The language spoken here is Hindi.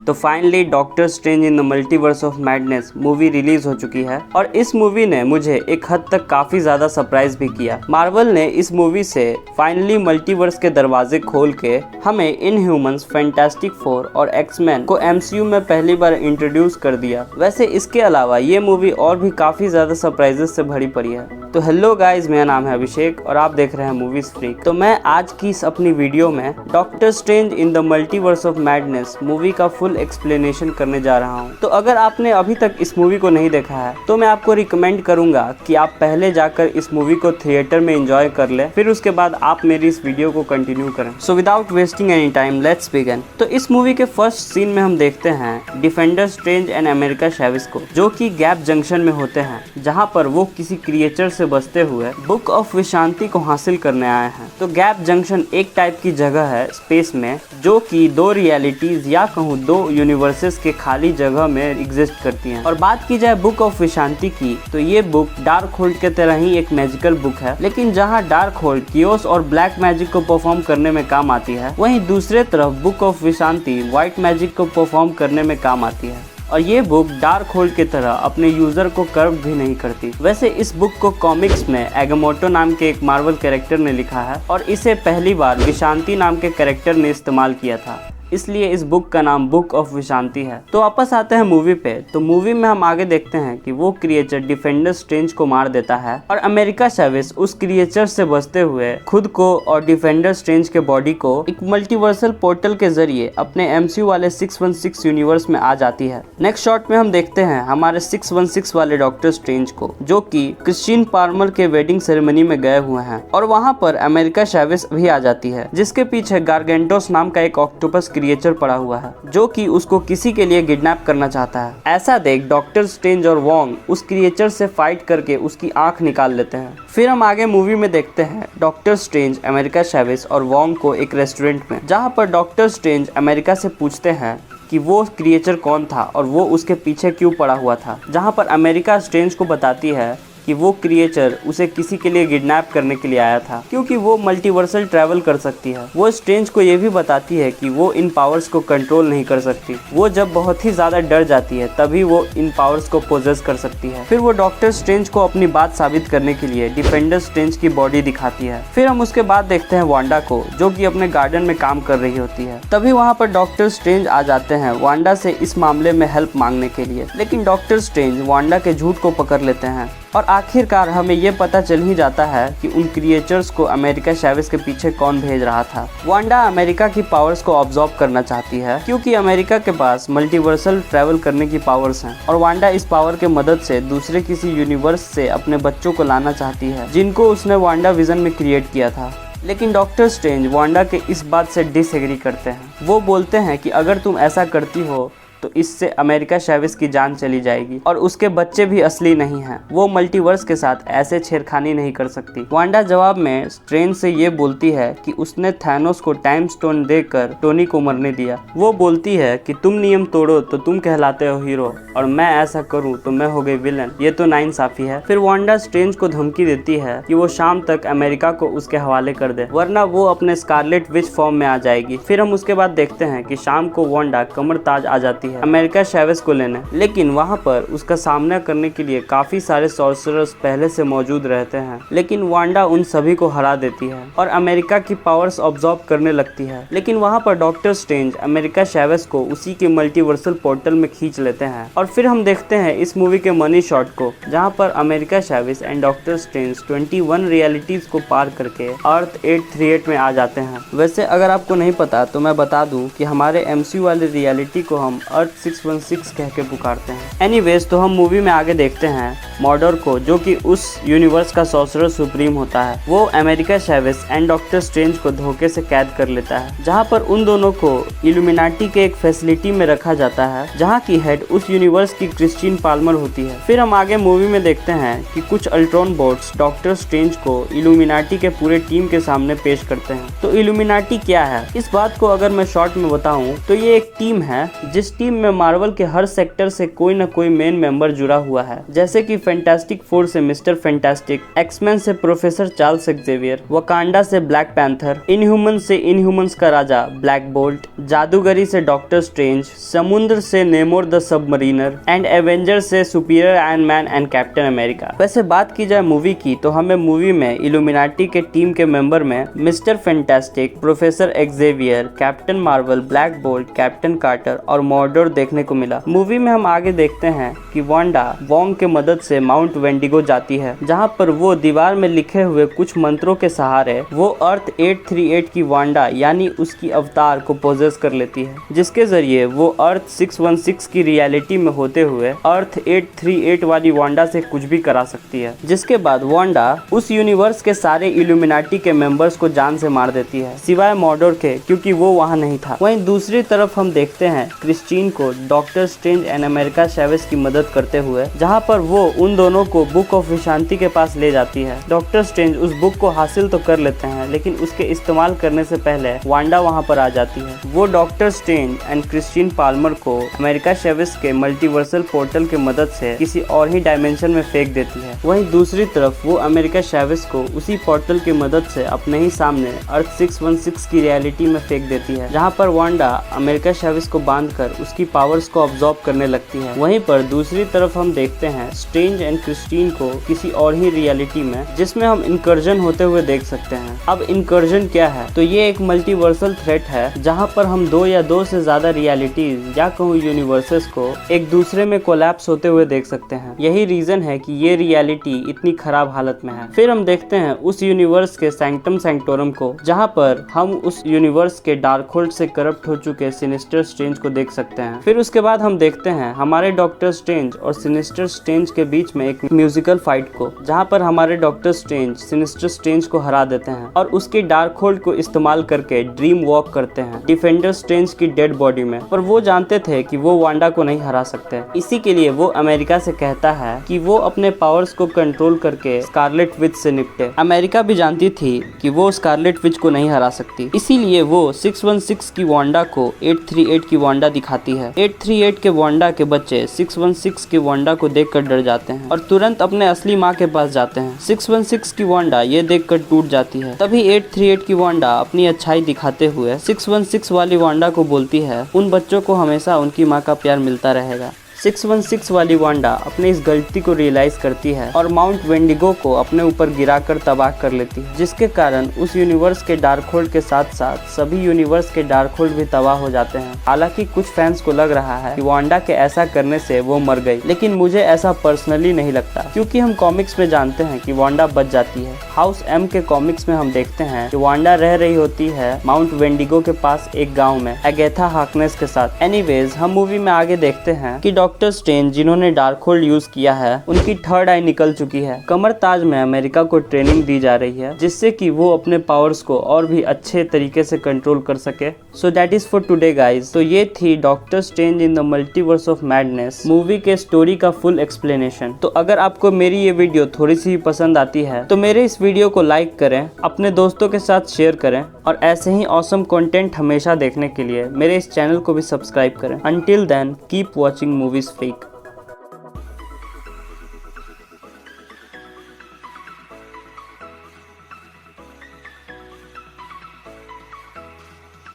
तो finally doctor strange in the multiverse of madness movie release हो चुकी है और इस मूवी ने मुझे एक हद तक काफी ज्यादा सरप्राइज भी किया। मार्वल ने इस मूवी से फाइनली मल्टीवर्स के दरवाजे खोल के हमें इनह्यूमंस, फैंटास्टिक फोर और एक्समैन को एमसीयू में पहली बार इंट्रोड्यूस कर दिया। वैसे इसके अलावा ये मूवी और भी काफी ज्यादा सरप्राइजेस से भरी पड़ी है। तो हेलो गाइज, मेरा नाम है अभिषेक और आप देख रहे हैं मूवीज फ्रीक। तो मैं आज की इस अपनी वीडियो में doctor strange in the multiverse of madness movie का फुल एक्सप्लेनेशन करने जा रहा हूं। तो अगर आपने अभी तक इस मूवी को नहीं देखा है तो मैं आपको रिकमेंड करूंगा कि आप पहले जाकर इस मूवी को थिएटर में एंजॉय कर ले, फिर उसके बाद आप मेरी इस वीडियो को कंटिन्यू करें। So without wasting any time let's begin. तो इस मूवी के फर्स्ट सीन में हम देखते हैं डिफेंडर स्ट्रेंज एंड अमेरिका चैविस को, जो कि गैप जंक्शन में होते हैं, जहाँ पर वो किसी क्रिएचर से बचते हुए बुक ऑफ विशांति को हासिल करने आए हैं। तो गैप जंक्शन एक टाइप की जगह है स्पेस में, जो कि दो रियलिटीज या कहूँ दो यूनिवर्सेस के खाली जगह में एग्जिस्ट करती हैं। और बात की जाए बुक ऑफ विशांति की, तो ये बुक डार्क होल्ड के तरह ही एक मैजिकल बुक है, लेकिन जहाँ डार्क होल्ड कियोस और ब्लैक मैजिक को परफॉर्म करने में काम आती है, वहीं दूसरे तरफ बुक ऑफ विशांति व्हाइट मैजिक को परफॉर्म करने में काम आती है। और ये बुक डार्क होल्ड की तरह अपने यूजर को कर्व भी नहीं करती। वैसे इस बुक को कॉमिक्स में एगामोटो नाम के एक मार्वल कैरेक्टर ने लिखा है और इसे पहली बार विशांति नाम के कैरेक्टर ने इस्तेमाल किया था, इसलिए इस बुक का नाम बुक ऑफ विशांति है। तो वापस आते हैं मूवी पे। तो मूवी में हम आगे देखते हैं कि वो क्रिएचर डिफेंडर स्ट्रेंज को मार देता है और अमेरिका चैविस उस क्रिएचर से बचते हुए खुद को और डिफेंडर स्ट्रेंज के बॉडी को एक मल्टीवर्सल पोर्टल के जरिए अपने एमसीयू वाले 616 यूनिवर्स में आ जाती है। नेक्स्ट शॉट में हम देखते हैं हमारे 616 वाले डॉक्टर स्ट्रेंज को, जो कि क्रिस्टीन पार्मर के वेडिंग सेरेमनी में गए हुए हैं, और वहाँ पर अमेरिका चैविस भी आ जाती है, जिसके पीछे गारगेंटोस नाम का एक ऑक्टोपस क्रिएचर पड़ा हुआ है, जो कि उसको किसी के लिए किडनैप करना चाहता है। ऐसा देख डॉक्टर स्ट्रेंज और वोंग उस क्रिएचर से फाइट करके उसकी आंख निकाल लेते हैं। फिर हम आगे मूवी में देखते हैं डॉक्टर स्ट्रेंज, अमेरिका चैविस और वोंग को एक रेस्टोरेंट में, जहां पर डॉक्टर स्ट्रेंज अमेरिका से पूछते हैं कि वो क्रिएचर कौन था और वो उसके पीछे क्यों पड़ा हुआ था, जहां पर अमेरिका स्ट्रेंज को बताती है कि वो क्रिएचर उसे किसी के लिए किडनैप करने के लिए आया था, क्योंकि वो मल्टीवर्सल ट्रैवल कर सकती है। वो स्ट्रेंज को ये भी बताती है कि वो इन पावर्स को कंट्रोल नहीं कर सकती, वो जब बहुत ही ज्यादा डर जाती है तभी वो इन पावर्स को पोजेस कर सकती है। फिर वो डॉक्टर स्ट्रेंज को अपनी बात साबित करने के लिए डिफेंडर स्ट्रेंज की बॉडी दिखाती है। फिर हम उसके बाद देखते हैं वांडा को, जो कि अपने गार्डन में काम कर रही होती है। तभी वहाँ पर डॉक्टर स्ट्रेंज आ जाते हैं वांडा से इस मामले में हेल्प मांगने के लिए, लेकिन डॉक्टर स्ट्रेंज वांडा के झूठ को पकड़ लेते हैं और आखिरकार हमें ये पता चल ही जाता है कि उन क्रिएचर्स को अमेरिका चैविस के पीछे कौन भेज रहा था। वांडा अमेरिका की पावर्स को ऑब्जॉर्व करना चाहती है, क्योंकि अमेरिका के पास मल्टीवर्सल ट्रैवल करने की पावर्स हैं, और वांडा इस पावर के मदद से दूसरे किसी यूनिवर्स से अपने बच्चों को लाना चाहती है, जिनको उसने वांडा विजन में क्रिएट किया था। लेकिन डॉक्टर स्ट्रेंज वांडा के इस बात से डिसएग्री करते हैं। वो बोलते हैं कि अगर तुम ऐसा करती हो तो इससे अमेरिका चैविस की जान चली जाएगी और उसके बच्चे भी असली नहीं हैं। वो मल्टीवर्स के साथ ऐसे छेड़खानी नहीं कर सकती। वांडा जवाब में स्ट्रेंज से ये बोलती है कि उसने थैनोस को टाइम स्टोन देकर टोनी को मरने दिया। वो बोलती है कि तुम नियम तोड़ो तो तुम कहलाते हो हीरो और मैं ऐसा करूं तो मैं हो गई विलन। ये तो नाइंसाफी है। फिर वांडा स्ट्रेंज को धमकी देती है कि वो शाम तक अमेरिका को उसके हवाले कर दे, वरना वो अपने स्कारलेट विच फॉर्म में आ जाएगी। फिर हम उसके बाद देखते हैं कि शाम को वांडा कमर ताज आ जाती है अमेरिका चैविस को लेने, लेकिन वहां पर उसका सामना करने के लिए काफी सारे सॉर्सरर्स पहले से मौजूद रहते हैं, लेकिन वांडा उन सभी को हरा देती है और अमेरिका की पावर्स ऑब्जॉर्व करने लगती है। लेकिन वहां पर डॉक्टर स्ट्रेंज अमेरिका चैविस को उसी के मल्टीवर्सल पोर्टल में खींच लेते हैं। और फिर हम देखते हैं इस मूवी के मनी शॉट को, जहां पर America Chavez and doctor Strange 21 realities को पार करके अर्थ 838 में आ जाते हैं। वैसे अगर आपको नहीं पता तो मैं बता दूं कि हमारे एमसीयू वाले रियलिटी को हम अर्थ 616 कह के पुकारते हैं। एनीवेज, तो हम मूवी में आगे देखते हैं मॉर्डर को, जो कि उस यूनिवर्स का सॉर्सरर सुप्रीम होता है। वो America Chavez and doctor strange को धोखे से कैद कर लेता है, जहां पर उन दोनों को इल्यूमिनाटी के एक फैसिलिटी में रखा जाता है, जहां की हेड उस यूनिवर्स की क्रिस्टीन पाल्मर होती है। फिर हम आगे मूवी में देखते हैं कि कुछ अल्ट्रॉन बोट्स डॉक्टर स्ट्रेंज को इल्यूमिनाटी के पूरे टीम के सामने पेश करते हैं। तो इल्यूमिनाटी क्या है, इस बात को अगर मैं शॉर्ट में बताऊं तो ये एक टीम है जिस टीम टीम में मार्वल के हर सेक्टर से कोई न कोई मेन मेंबर जुड़ा हुआ है, जैसे कि फैंटास्टिक फोर से मिस्टर फैंटास्टिक, एक्समैन से प्रोफेसर चार्ल्स एक्जेवियर, वकांडा से ब्लैक पैंथर, इनह्यूमन से इनह्यूमन्स का राजा ब्लैक बोल्ट, जादूगरी से डॉक्टर स्ट्रेंज, समुद्र से Namor the Submariner and Avenger से superior Iron Man and Captain America. वैसे बात की जाए मूवी की तो हमें मूवी में इल्यूमिनाटी के टीम के मेंबर में Mister Fantastic, Professor Xavier, Captain Marvel, Black Bolt, Captain Carter और मॉर्डोर देखने को मिला। मूवी में हम आगे देखते हैं कि वांडा वोंग के मदद से माउंट वेंडिगो जाती है, जहां पर वो दीवार में लिखे हुए कुछ मंत्रों के सहारे वो अर्थ 838 की वांडा यानी उसकी अवतार को पोजेस कर लेती है, जिसके जरिए वो अर्थ 616 की रियलिटी में होते हुए अर्थ 838 वाली वांडा से कुछ भी करा सकती है। जिसके बाद वांडा उस यूनिवर्स के सारे इल्यूमिनाटी के मेंबर्स को जान से मार देती है, सिवाय मॉर्डोर के, क्योंकि वो वहां नहीं था। वहीं दूसरी तरफ हम देखते हैं क्रिस्टीन को डॉक्टर स्ट्रेंज एंड अमेरिका चैवेज की मदद करते हुए, जहां पर वो उन दोनों को बुक ऑफ विशांति के पास ले जाती है। डॉक्टर स्ट्रेंज उस बुक को हासिल तो कर लेते हैं, लेकिन उसके इस्तेमाल करने से पहले वांडा वहां पर आ जाती है। वो doctor strange and Christine Palmer को अमेरिका चैवेज के मल्टीवर्सल पोर्टल की मदद से किसी और ही डायमेंशन में फेंक देती है। वहीं दूसरी तरफ वो अमेरिका चैवेज को उसी पोर्टल की मदद से अपने ही सामने अर्थ 616 की रियलिटी में फेंक देती है, जहां पर वांडा अमेरिका चैवेज को बांधकर उसकी पावर्स को अब्सॉर्ब करने लगती है। वहीं पर दूसरी तरफ हम देखते हैं स्ट्रेंज एंड क्रिस्टीन को किसी और ही रियलिटी में, जिसमें हम इनकर्जन होते हुए देख सकते हैं। अब इनकर्जन क्या है? तो ये एक मल्टीवर्सल थ्रेट है, जहां पर हम दो या दो से ज्यादा रियलिटीज या कहूँ यूनिवर्सेस को एक दूसरे में कोलैप्स होते हुए देख सकते हैं। यही रीजन है कि ये रियलिटी इतनी खराब हालत में है। फिर हम देखते हैं उस यूनिवर्स के सैंक्टम सैंक्टोरम को, जहां पर हम उस यूनिवर्स के डार्कहोल्ड से करप्ट हो चुके सिनिस्टर स्ट्रेंज को देख सकते हैं। फिर उसके बाद हम देखते हैं हमारे डॉक्टर स्ट्रेंज और सिनिस्टर स्ट्रेंज के बीच में एक म्यूजिकल फाइट को, जहां पर हमारे डॉक्टर स्ट्रेंज सिनिस्टर स्ट्रेंज को हरा देते हैं और उसके डार्कहोल्ड को इस्तेमाल करके ड्रीम वॉक करते हैं डिफेंडर स्ट्रेंज की डेड बॉडी में। पर वो जानते थे कि वो वांडा को नहीं हरा सकते, इसी के लिए वो अमेरिका से कहता है कि वो अपने पावर्स को कंट्रोल करके स्कारलेट विच से निपटे। अमेरिका भी जानती थी कि वो स्कारलेट विच को नहीं हरा सकती, इसीलिए वो 616 की वांडा को 838 की वांडा दिखाती है। 838 के वांडा के बच्चे 616 की वांडा को देखकर डर जाते हैं और तुरंत अपने असली माँ के पास जाते हैं। 616 की वांडा ये देखकर टूट जाती है। तभी 838 की वांडा अपनी अच्छाई दिखाते हुए 616 वाली वांडा को बोलती है उन बच्चों को हमेशा उनकी माँ का प्यार मिलता रहेगा। 616 वाली वांडा अपनी इस गलती को रियलाइज करती है और माउंट वेंडिगो को अपने ऊपर गिराकर तबाह कर लेती है, जिसके कारण उस यूनिवर्स के डार्कहोल्ड के साथ साथ सभी यूनिवर्स के डार्कहोल्ड भी तबाह हो जाते हैं। हालांकि कुछ फैंस को लग रहा है कि वांडा के ऐसा करने से वो मर गई, लेकिन मुझे ऐसा पर्सनली नहीं लगता, क्योंकि हम कॉमिक्स में जानते हैं कि वांडा बच जाती है। हाउस एम के कॉमिक्स में हम देखते हैं कि वांडा रह रही होती है माउंट वेंडिगो के पास एक गाँव में एगेथा हार्कनेस के साथ। एनीवेज हम मूवी में आगे देखते हैं कि डॉक्टर स्ट्रेंज जिन्होंने डार्कहोल्ड यूज किया है उनकी थर्ड आई निकल चुकी है। कमर ताज में अमेरिका को ट्रेनिंग दी जा रही है, जिससे कि वो अपने पावर्स को और भी अच्छे तरीके से कंट्रोल कर सके। So that is for today guys. तो ये थी doctor strange in the multiverse of madness movie के स्टोरी का फुल एक्सप्लेनेशन। तो अगर आपको मेरी ये वीडियो थोड़ी सी पसंद आती है तो मेरे इस वीडियो को लाइक करें, अपने दोस्तों के साथ शेयर करें और ऐसे ही ऑसम कंटेंट हमेशा देखने के लिए मेरे इस चैनल को भी सब्सक्राइब करें। Until then, keep watching Movies Freak.